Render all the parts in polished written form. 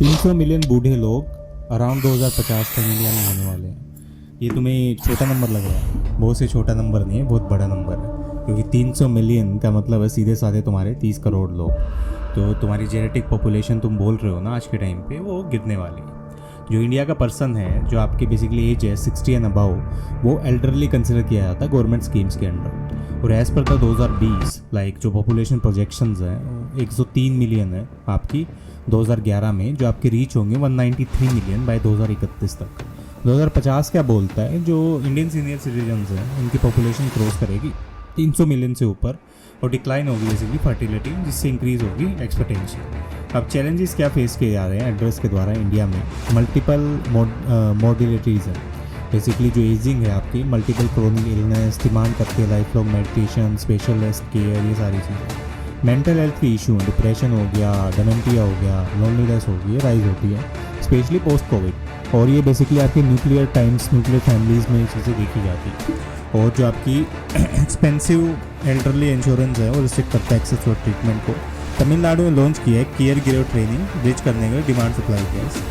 300 million बूढ़े लोग around 2050 तक इंडिया में होने वाले हैं। ये तुम्हें छोटा नंबर लग रहा है? बहुत से छोटा नंबर नहीं है, बहुत बड़ा नंबर है, क्योंकि 300 मिलियन का मतलब है सीधे साधे तुम्हारे 30 करोड़ लोग। तो तुम्हारी जेनेटिक पॉपुलेशन तुम बोल रहे हो ना आज के टाइम पे, वो गिरने वाली है। जो इंडिया का पर्सन है, जो आपकी बेसिकली एज है 60 एंड अबाउ, वो एल्डरली कंसिडर किया जाता है गवर्नमेंट स्कीम्स के अंडर। और एज़ पर द 2020 लाइक जो पॉपुलेशन प्रोजेक्शंस हैं 103 मिलियन है आपकी 2011 में, जो आपके रीच होंगे 193 मिलियन बाय 2031 तक। 2050 क्या बोलता है, जो इंडियन सीनियर सिटीजन्स हैं उनकी पॉपुलेशन क्रॉस करेगी 300 मिलियन से ऊपर और डिक्लाइन होगी बेसिकली फर्टिलिटी, जिससे इंक्रीज होगी एक्सपेक्टेंसी। अब चैलेंजेस क्या फेस किए जा रहे हैं एड्रेस के द्वारा इंडिया में? मल्टीपल मॉडिलिटीज़ है बेसिकली, जो एजिंग है आपकी, मल्टीपल क्रोनिक इलनेस डिमांड करती है life long meditation, specialist care, ये सारी चीज़ें। मेंटल हेल्थ के इशू, डिप्रेशन हो गया, डेमेंटिया हो गया, लोनलीनेस हो गई, राइज होती है स्पेशली पोस्ट कोविड। और ये बेसिकली आपके न्यूक्लियर टाइम्स, न्यूक्लियर फैमिलीज़ में ये चीज़ें देखी जाती है। और जो आपकी एक्सपेंसिव एल्डरली इंश्योरेंस है वो रिस्ट्रिक्ट करता है एक्सेस और ट्रीटमेंट को। तमिलनाडु में लॉन्च किया है केयर गिवर ट्रेनिंग ब्रिज करने के डिमांड सप्लाई केस।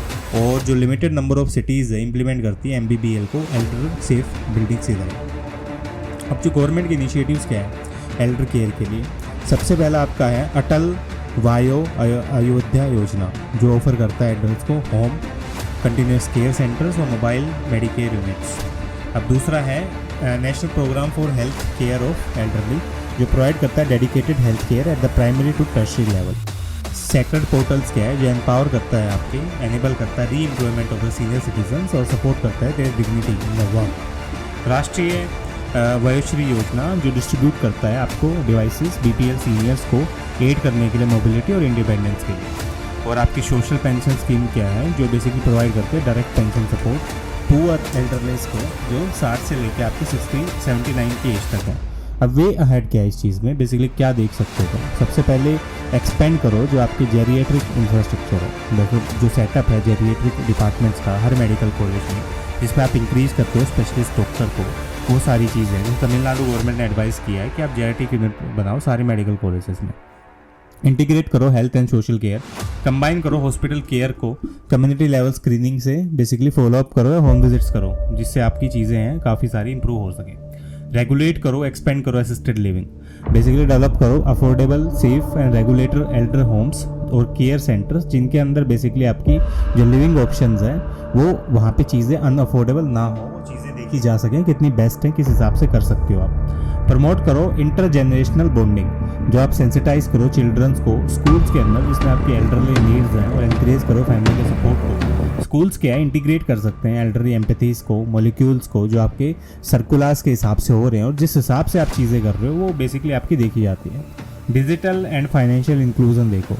और जो लिमिटेड नंबर ऑफ सिटीज़ है इंप्लीमेंट करती है MBBL को, एल्डर सेफ बिल्डिंग से। अब जो गवर्नमेंट के इनिशिएटिव्स क्या है एल्डर केयर के लिए, सबसे पहला आपका है अटल वायो अयोध्या योजना, जो ऑफर करता है एल्डर्स को होम कंटिन्यूस केयर सेंटर्स और मोबाइल मेडिकेयर यूनिट्स। अब दूसरा है national programme for health care of elderly, जो प्रोवाइड करता है dedicated health care at the primary to tertiary level. Sacred portals क्या है, जो एम्पावर करता है आपके, एनेबल करता है री employment of the senior citizens और सपोर्ट करता है there dignity in the work. राष्ट्रीय वयोश्री योजना, जो डिस्ट्रीब्यूट करता है आपको डिवाइसेस BPL सीनियर्स को एड करने के लिए मोबिलिटी और इंडिपेंडेंस के लिए। और आपकी सोशल पेंशन स्कीम क्या है, जो बेसिकली प्रोवाइड करते हैं डायरेक्ट पेंशन सपोर्ट पुअर एल्डरलेस को, जो 60 से लेकर आपकी 79 की एज तक है। अब वे अहेड क्या है इस चीज़ में, बेसिकली क्या देख सकते हो? सबसे पहले एक्सपेंड करो जो आपकी जेरिएट्रिक इंफ्रास्ट्रक्चर है, देखो जो सेटअप है जेरिएट्रिक डिपार्टमेंट्स का हर मेडिकल कॉलेज में, जिसमें आप इंक्रीज़ करते हो स्पेशलिस्ट डॉक्टर को, वो सारी चीज़ें हैं। तमिलनाडु गवर्नमेंट ने एडवाइस किया है कि आप जेरिएट्रिक यूनिट बनाओ सारे मेडिकल कॉलेजेस में। इंटीग्रेट करो health and social care, combine करो हॉस्पिटल केयर को कम्युनिटी लेवल स्क्रीनिंग से, बेसिकली फॉलोअप करो या होम विजिट्स करो, जिससे आपकी चीज़ें हैं काफ़ी सारी इंप्रूव हो सके। रेगुलेट करो, एक्सपेंड करो असिस्टेड लिविंग, बेसिकली डेवलप करो affordable safe and regulator elder homes और केयर सेंटर्स, जिनके अंदर बेसिकली आपकी जो लिविंग ऑप्शंस हैं वो वहाँ पे चीज़ें अनअफोर्डेबल ना हो, वो चीज़ें देखी जा सकें कितनी बेस्ट है, किस हिसाब से कर सकते हो आप। प्रमोट करो इंटर जनरेशनल बॉन्डिंग, जो आप सेंसिटाइज करो चिल्ड्रंस को स्कूल्स के अंदर, जिसमें आपकी एल्डरली नीड्स हैं, और इंक्रेज करो फैमिली के सपोर्ट को। स्कूल्स क्या है, इंटीग्रेट कर सकते हैं एल्डरली एम्पैथीज़ को, मॉलिक्यूल्स को, जो आपके सर्कुलर्स के हिसाब से हो रहे हैं और जिस हिसाब से आप चीज़ें कर रहे हो वो बेसिकली आपकी देखी जाती है। डिजिटल एंड फाइनेंशियल इंक्लूजन देखो,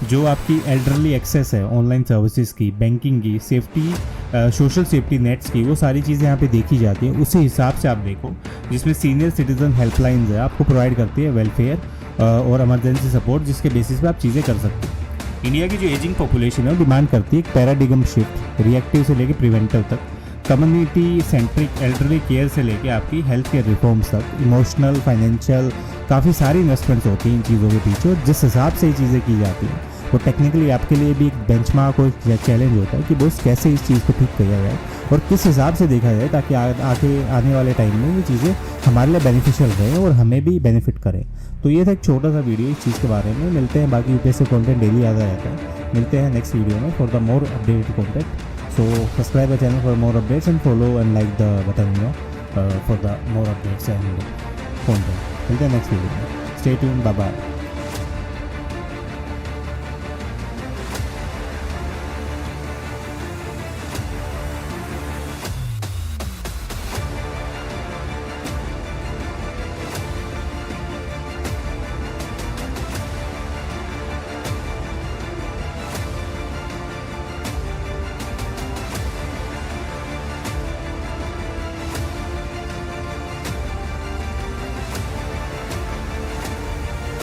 जो आपकी एल्डरली एक्सेस है ऑनलाइन सर्विसेज की, बैंकिंग की, सेफ्टी, सोशल सेफ्टी नेट्स की, वो सारी चीज़ें यहाँ पे देखी जाती हैं। उसी हिसाब से आप देखो, जिसमें सीनियर सिटीजन हेल्पलाइंस है आपको प्रोवाइड करती है वेलफेयर और इमरजेंसी सपोर्ट, जिसके बेसिस पे आप चीज़ें कर सकते हैं। इंडिया की जो एजिंग पॉपुलेशन है वो डिमांड करती है एक पैराडिगम शिफ्ट, रिएक्टिव से लेकर प्रिवेंटिव तक, कम्युनिटी सेंट्रिक एल्डरली केयर से लेके आपकी हेल्थ केयर रिफॉर्म्स तक, इमोशनल, फाइनेंशियल, काफ़ी सारी इन्वेस्टमेंट्स होती हैं इन चीज़ों के पीछे। और जिस हिसाब से ये चीज़ें की जाती हैं वो टेक्निकली आपके लिए भी एक बेंचमार्क और चैलेंज होता है कि बस कैसे इस चीज़ को ठीक किया जाए और किस हिसाब से देखा जाए, ताकि आगे आने वाले टाइम में ये चीज़ें हमारे लिए बेनिफिशियल रहें और हमें भी बेनिफिट करें। तो ये था एक छोटा सा वीडियो इस चीज़ के बारे में। मिलते हैं, बाकी यूपीएससी कंटेंट डेली आता रहता है। मिलते हैं नेक्स्ट वीडियो में for the more updated content. So subscribe our channel for more updates and follow and like the button for the more updates and content. Till the next video. Stay tuned. Bye bye.